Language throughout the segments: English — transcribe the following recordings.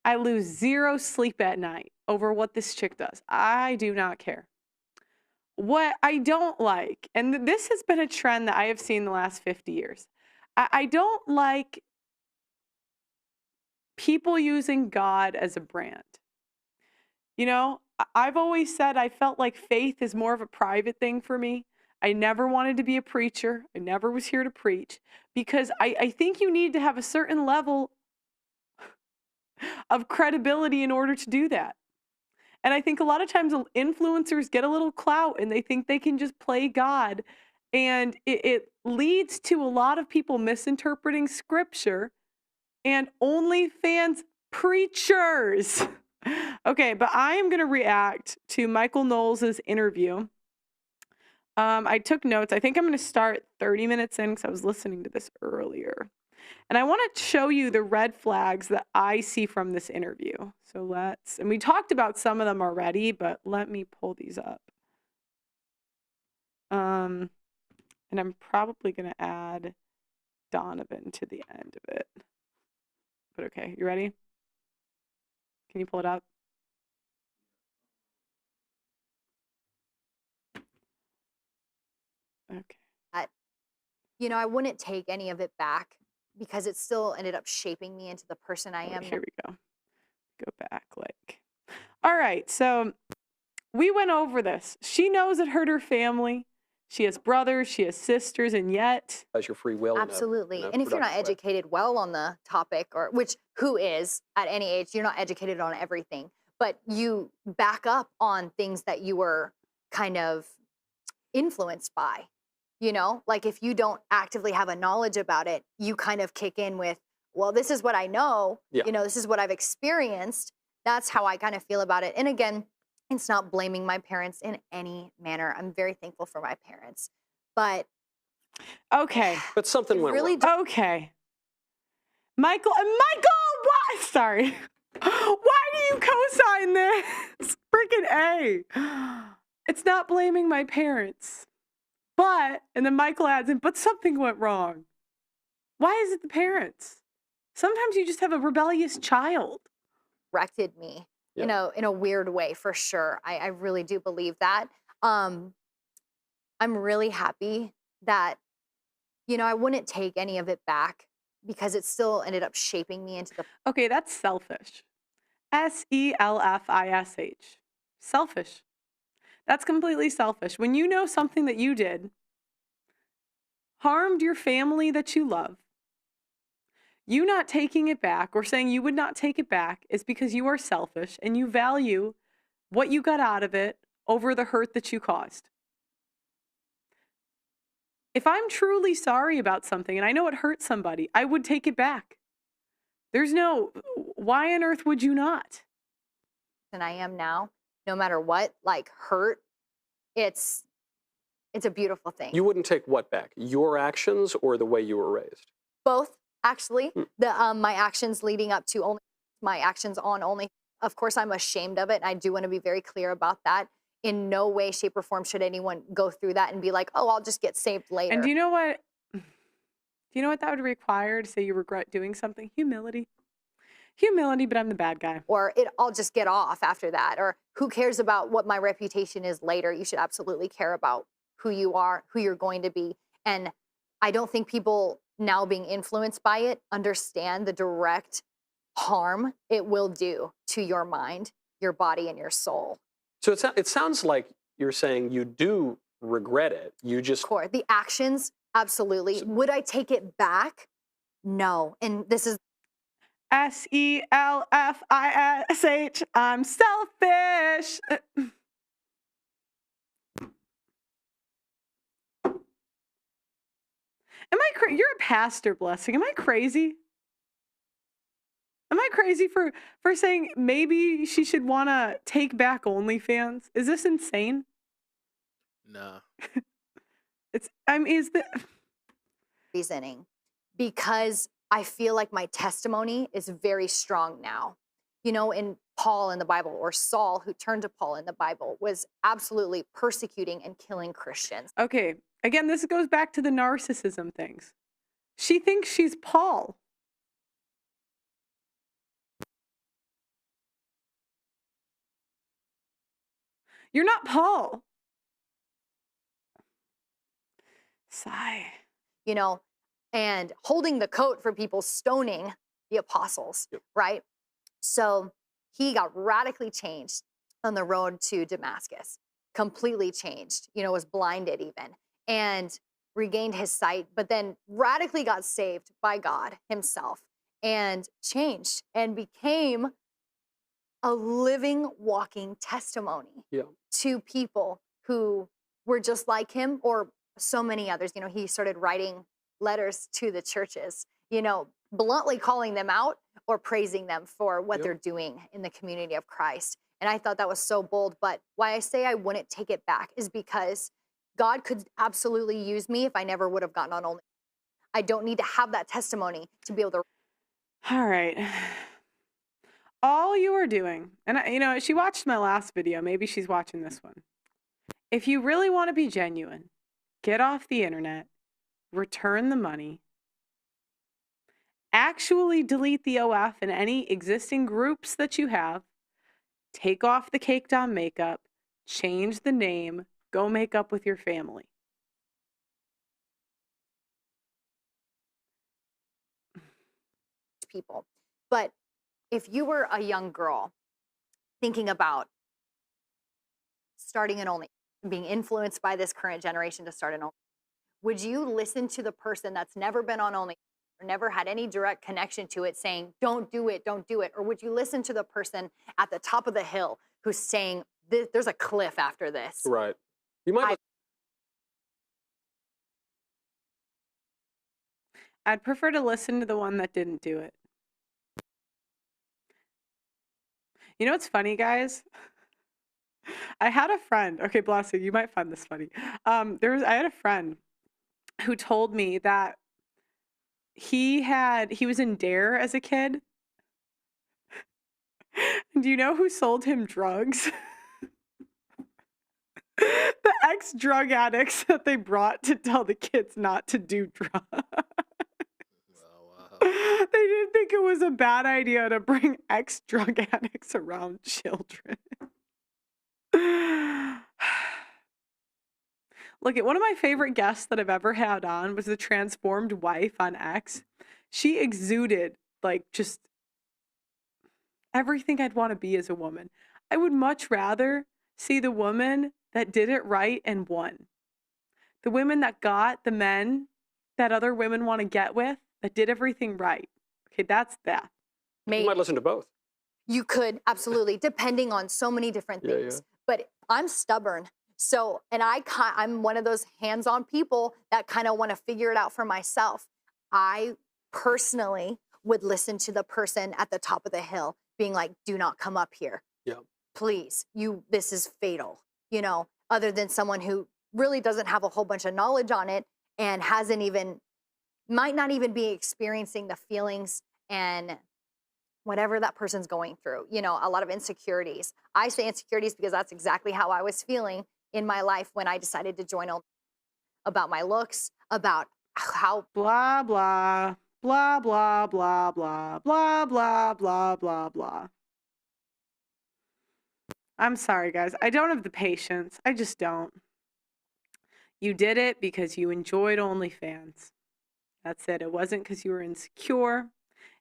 I lose 0 sleep at night over what this chick does. I do not care. What I don't like, and this has been a trend that I have seen the last 50 years. I don't like people using God as a brand. You know, I've always said I felt like faith is more of a private thing for me. I never wanted to be a preacher. I never was here to preach because I think you need to have a certain level of credibility in order to do that. And I think a lot of times influencers get a little clout and they think they can just play God. And it leads to a lot of people misinterpreting scripture and OnlyFans preachers. Okay, but I am going to react to Michael Knowles' interview. I took notes. I think I'm going to start 30 minutes in because I was listening to this earlier. And I want to show you the red flags that I see from this interview. So and we talked about some of them already, but let me pull these up. And I'm probably going to add Donovan to the end of it. But okay, you ready? Can you pull it up? Okay. I wouldn't take any of it back because it still ended up shaping me into the person I am. Here we go. Go back, all right, so we went over this. She knows it hurt her family. She has brothers, she has sisters, and yet... As your free will. Absolutely. And if you're not educated well on the topic, or who is at any age, you're not educated on everything, but you back up on things that you were kind of influenced by. Like if you don't actively have a knowledge about it, you kind of kick in with, well, this is what I know, this is what I've experienced. That's how I kind of feel about it. And again, it's not blaming my parents in any manner. I'm very thankful for my parents, but. Okay. But something went really wrong. Okay. Michael, what? Sorry. Why do you co-sign this? Freaking A. It's not blaming my parents. But, and then Michael adds in, but something went wrong. Why is it the parents? Sometimes you just have a rebellious child. Directed me, in a weird way, for sure. I really do believe that. I'm really happy that, I wouldn't take any of it back because it still ended up shaping me into the... Okay, that's selfish. selfish. Selfish. That's completely selfish. When you know something that you did harmed your family that you love, you not taking it back or saying you would not take it back is because you are selfish and you value what you got out of it over the hurt that you caused. If I'm truly sorry about something and I know it hurt somebody, I would take it back. Why on earth would you not? And I am now, no matter what, hurt, it's a beautiful thing. You wouldn't take what back? Your actions or the way you were raised? Both, actually. My actions leading up to my actions on only. Of course, I'm ashamed of it. And I do want to be very clear about that. In no way, shape, or form should anyone go through that and be like, oh, I'll just get saved later. And do you know what? Do you know what that would require to say you regret doing something? Humility. Humility, but I'm the bad guy. Or I'll just get off after that. Or who cares about what my reputation is later? You should absolutely care about who you are, who you're going to be. And I don't think people now being influenced by it understand the direct harm it will do to your mind, your body, and your soul. So it sounds like you're saying you do regret it. You just... Of course, the actions, absolutely. Would I take it back? No. And this is... selfish. I'm selfish. You're a pastor, Blessing. Am I crazy? Am I crazy for saying maybe she should want to take back OnlyFans? Is this insane? No. Is the reasoning because I feel like my testimony is very strong now. In Paul in the Bible, or Saul, who turned to Paul in the Bible, was absolutely persecuting and killing Christians. Okay. Again, this goes back to the narcissism things. She thinks she's Paul. You're not Paul. Sigh. You know, and holding the coat for people stoning the apostles, Yep. right? So he got radically changed on the road to Damascus, completely changed, you know, was blinded even, and regained his sight, but then radically got saved by God himself and changed and became a living, walking testimony Yeah. to people who were just like him or so many others. You know, he started writing letters to the churches, you know, bluntly calling them out or praising them for what Yep. they're doing in the community of Christ. And I thought that was so bold. But why I say I wouldn't take it back is because God could absolutely use me if I never would have gotten on only. I don't need to have that testimony to be able to. All right. All you are doing, and you know, she watched my last video. Maybe she's watching this one. If you really want to be genuine, get off the internet, return the money, actually delete the OF and any existing groups that you have, take off the caked on makeup, change the name, go make up with your family. People. But if you were a young girl thinking about starting an only, being influenced by this current generation to start an only, would you listen to the person that's never been on only or never had any direct connection to it saying, don't do it, don't do it? Or would you listen to the person at the top of the hill who's saying, there's a cliff after this? Right. You might. I'd prefer to listen to the one that didn't do it. You know what's funny, guys? I had a friend. Okay, Blessing, you might find this funny. I had a friend who told me that he was in Dare as a kid. Do you know who sold him drugs? The ex-drug addicts that they brought to tell the kids not to do drugs. Wow. They didn't think it was a bad idea to bring ex-drug addicts around children. Look, at one of my favorite guests that I've ever had on was the transformed wife on X. She exuded like just everything I'd want to be as a woman. I would much rather see the woman that did it right and won. The women that got the men that other women want to get with, that did everything right. Okay, that's that. You might listen to both. You could, absolutely, depending on so many different Yeah, things. yeah. But I'm stubborn. So, and I'm one of those hands-on people that kind of want to figure it out for myself. I personally would listen to the person at the top of the hill being like, do not come up here. Yeah. Please, this is fatal, you know, other than someone who really doesn't have a whole bunch of knowledge on it and might not even be experiencing the feelings and whatever that person's going through, you know, a lot of insecurities. I say insecurities because that's exactly how I was feeling in my life when I decided to join about my looks, about how Blah, blah, blah, blah, blah, blah, blah, blah, blah, blah, blah. I'm sorry, guys. I don't have the patience. I just don't. You did it because you enjoyed OnlyFans. That's it. It wasn't because you were insecure.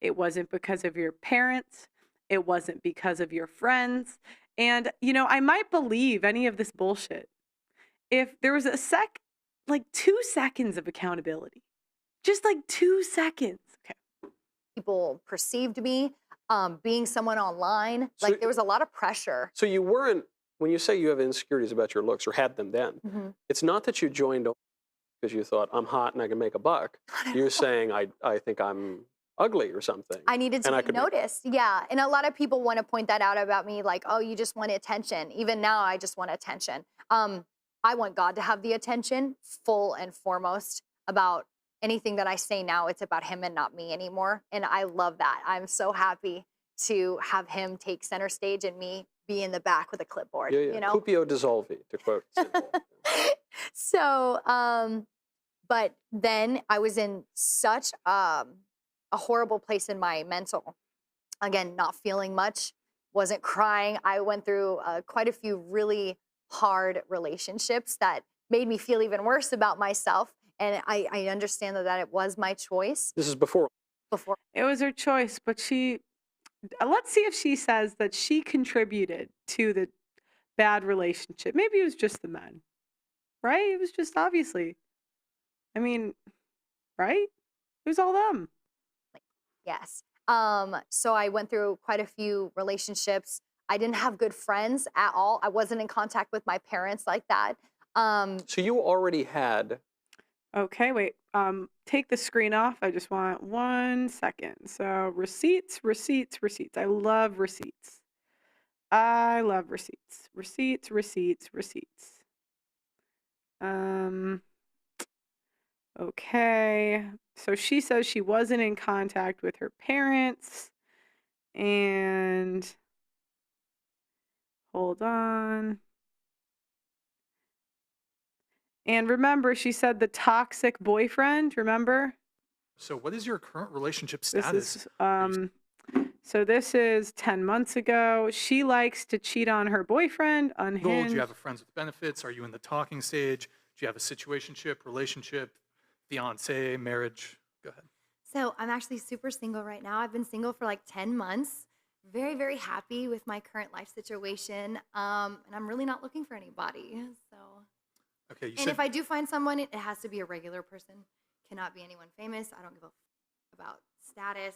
It wasn't because of your parents. It wasn't because of your friends. And, you know, I might believe any of this bullshit if there was like 2 seconds of accountability. Just like 2 seconds. Okay. people perceived me, being someone online. Like there was a lot of pressure. So you weren't, when you say you have insecurities about your looks or had them then, it's not that you joined because you thought, I'm hot and I can make a buck. You're saying, I think I'm ugly or something. I needed to be noticed. Yeah. And a lot of people want to point that out about me, like, oh, you just want attention. Even now, I just want attention. I want God to have the attention full and foremost about anything that I say now. It's about him and not me anymore. And I love that. I'm so happy to have him take center stage and me be in the back with a clipboard. Yeah, yeah. You know? Cupio dissolvi, to quote. So, but then I was in such a horrible place in my mental. Again, not feeling much, wasn't crying. I went through quite a few really hard relationships that made me feel even worse about myself. And I understand that it was my choice This is before. before. It was her choice, but let's see if she says that she contributed to the bad relationship. Maybe it was just the men, right? It was just obviously. I mean, right? It was all them. Yes. So I went through quite a few relationships. I didn't have good friends at all. I wasn't in contact with my parents like that. So you already had. Okay, wait. Take the screen off. I just want 1 second. So receipts, receipts, receipts. I love receipts. I love receipts. Receipts, receipts, receipts. Okay. So she says she wasn't in contact with her parents. And hold on. And remember, she said the toxic boyfriend, remember? So what is your current relationship This status? is so this is 10 months ago. She likes to cheat on her boyfriend, Single? Do unhinged. you have a friends with benefits? Are you in the talking stage? Do you have a situationship, relationship, fiance, marriage? Go ahead. So I'm actually super single right now. I've been single for like 10 months. Very, very happy with my current life situation. And I'm really not looking for anybody. So, Okay, you and said if I do find someone, it has to be a regular person. Cannot be anyone famous. I don't give a about status.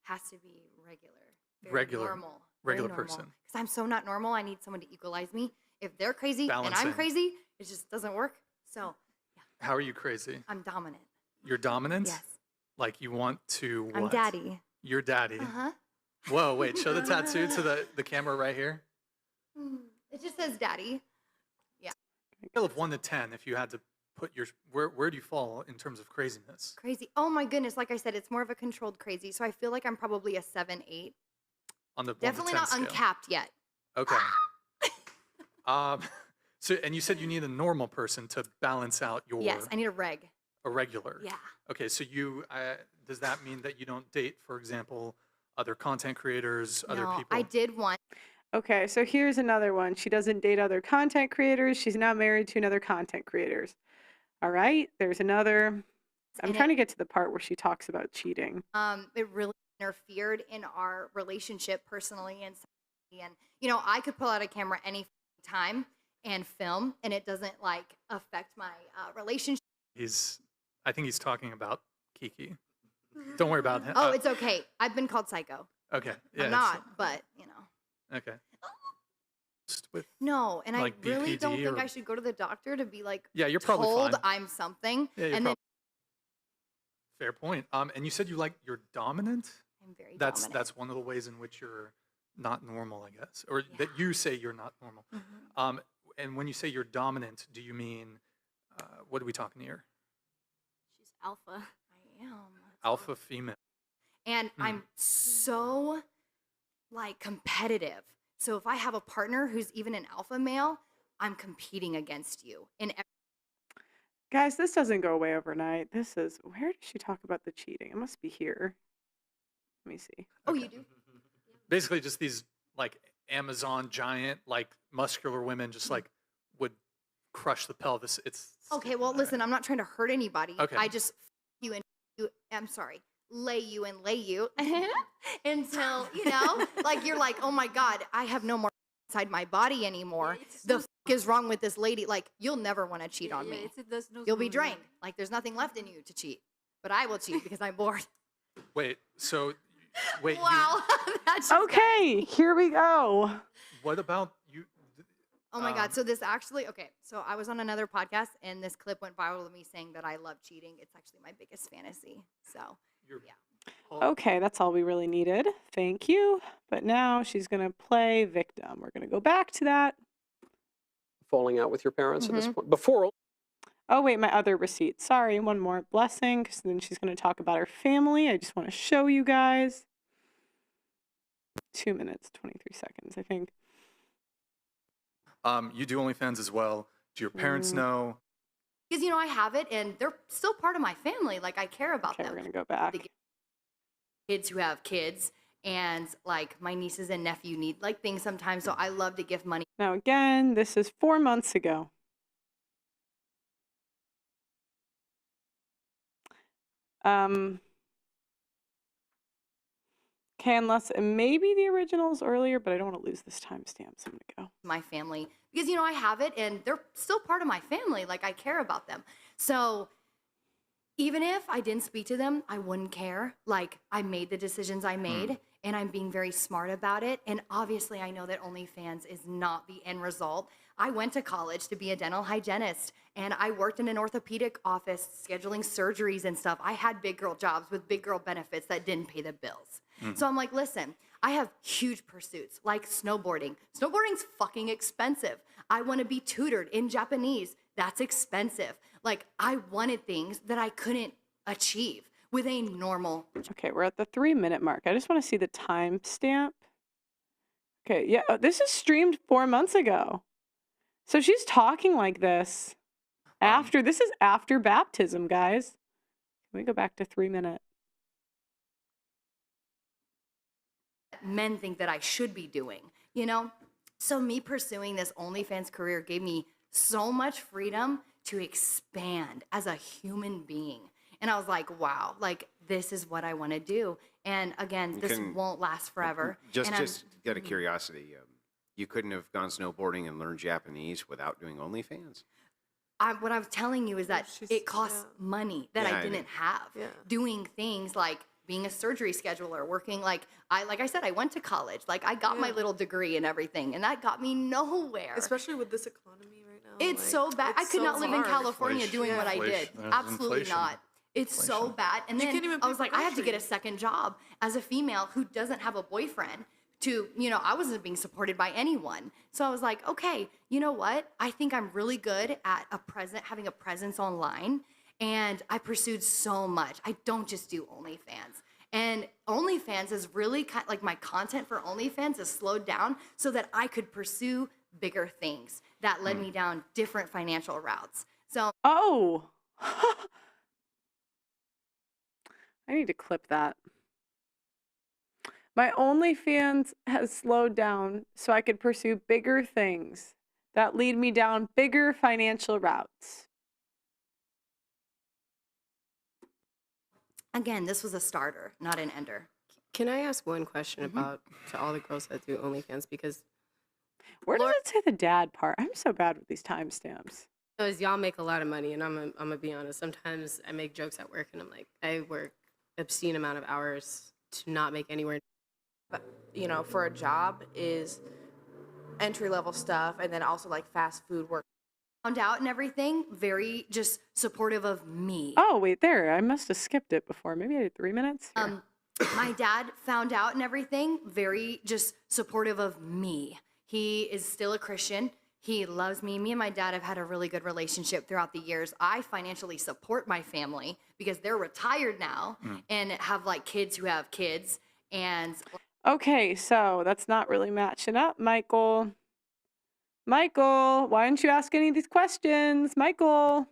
Has to be regular. Very Regular. normal. Regular person. Because I'm so not normal. I need someone to equalize me. If they're crazy and Balancing. I'm crazy, it just doesn't work. So, yeah, how are you crazy? I'm dominant. You're dominant? Yes. Like you want to what? I'm daddy. You're daddy. Uh-huh. Whoa, wait, show the tattoo to the camera right here. It just says daddy. Scale of 1 to 10, if you had to put your, where do you fall in terms of craziness? Crazy. Oh my goodness. Like I said, it's more of a controlled crazy. So I feel like I'm probably a 7, 8. On the 1 to Definitely 10 not scale. uncapped yet. Okay. So, and you said you need a normal person to balance out your Yes, I need a reg. a regular. Yeah. Okay, so you does that mean that you don't date, for example, other content creators, other No, people? I did one. Okay, so here's another one. She doesn't date other content creators. She's not married to another content creators. All right, there's another. I'm And trying to get to the part where she talks about cheating. it really interfered in our relationship personally and sexually. And you know, I could pull out a camera any time and film, and it doesn't like affect my relationship. I think he's talking about Kiki. Don't worry about him. Oh, it's okay. I've been called psycho. Okay. Yeah, I'm not, but you know. Okay. Just with, No, and like, I really don't BPD think or- I should go to the doctor to be like yeah, you're probably told fine. I'm something. Yeah, you're and then Fair point. And you said you're dominant. I'm very That's dominant. that's one of the ways in which you're not normal, I guess, or Yeah. that you say you're not normal. Mhm. And when you say you're dominant, do you mean what are we talking here? She's alpha. I am. That's Alpha female. And I'm so like competitive. So if I have a partner who's even an alpha male, I'm competing against you in Guys, this doesn't go away overnight. This is, where does she talk about the cheating? It must be here. Let me see. Oh, Okay. you do? Basically, just these like Amazon giant, like muscular women, just like would crush the pelvis. It's Okay, well, listen, I'm not trying to hurt anybody. Okay. I just you and you. I'm sorry, lay you and lay you until you know, like you're like, oh my god, I have no more inside my body anymore. The f- is wrong with this lady? Like, you'll never want to cheat on me. You'll be drained. Like, there's nothing left in you to cheat. But I will cheat because I'm bored. Wait. So wait. Wow, that's just Okay, here we go. What about you? Oh my God. So this actually, okay. So I was on another podcast and this clip went viral of me saying that I love cheating. It's actually my biggest fantasy. So You're, yeah. Okay, that's all we really needed. Thank you. But now she's going to play victim. We're going to go back to that. Falling out with your parents at this Mhm. point? Before. Oh, wait, my other receipt. Sorry, one more blessing, because then she's going to talk about her family. I just want to show you guys. 2 minutes, 23 seconds, I think. you do OnlyFans as well. Do your parents know? Because, you know, I have it and they're still part of my family. Like, I care about Okay, them. we're going to go back. The kids who have kids. And like my nieces and nephew need like things sometimes. So I love to give money. Now, again, this is 4 months ago. Canless, and maybe the original's earlier, but I don't want to lose this timestamp, so I'm going to go. My family, because, you know, I have it and they're still part of my family. Like I care about them. So even if I didn't speak to them, I wouldn't care. Like I made the decisions I made and I'm being very smart about it. And obviously I know that OnlyFans is not the end result. I went to college to be a dental hygienist and I worked in an orthopedic office scheduling surgeries and stuff. I had big girl jobs with big girl benefits that didn't pay the bills. So I'm like, listen, I have huge pursuits like snowboarding. Snowboarding's fucking expensive. I want to be tutored in Japanese. That's expensive. Like I wanted things that I couldn't achieve with a normal. Okay, we're at the 3-minute mark. I just want to see the timestamp. Okay, yeah, this is streamed 4 months ago. So she's talking like this after, this is after baptism, guys. Can we go back to 3-minute? Men think that I should be doing, you know? So me pursuing this OnlyFans career gave me so much freedom to expand as a human being. And I was like, wow, like this is what I want to do. And again, this won't last forever. Just out of curiosity, you couldn't have gone snowboarding and learned Japanese without doing OnlyFans? What I'm telling you is that it costs money that I didn't have. Doing things like being a surgery scheduler, working like I said, I went to college. Like I got my little degree and everything, and that got me nowhere. Especially with this economy right now. It's like, so bad. I could not live in California doing what I did. Inflation. Absolutely Inflation. not. It's so bad. And then can't even I was pay like, for I have to get a groceries. second job as a female who doesn't have a boyfriend to, you know, I wasn't being supported by anyone. So I was like, okay, you know what? I think I'm really good at having a presence online. And I pursued so much. I don't just do OnlyFans. And OnlyFans is really like my content for OnlyFans is slowed down so that I could pursue bigger things that led me down different financial routes. So Oh! I need to clip that. My OnlyFans has slowed down so I could pursue bigger things that lead me down bigger financial routes. again, this was a starter, not an ender. Can I ask one question about to all the girls that do OnlyFans? Because Where does it say the dad part? I'm so bad with these timestamps. y'all make a lot of money, and I'm gonna be honest. Sometimes I make jokes at work, and I'm like, I work obscene amount of hours to not make anywhere. But, you know, for a job is entry level stuff, and then also like fast food work. Found out and everything, very just supportive of me. Oh, wait, there. I must have skipped it before. Maybe I did 3 minutes. Here. My dad found out and everything, very just supportive of me. He is still a Christian. He loves me. Me and my dad have had a really good relationship throughout the years. I financially support my family because they're retired now and have like kids who have kids. And Okay, so that's not really matching up, Michael. Michael, why didn't you ask any of these questions? Michael.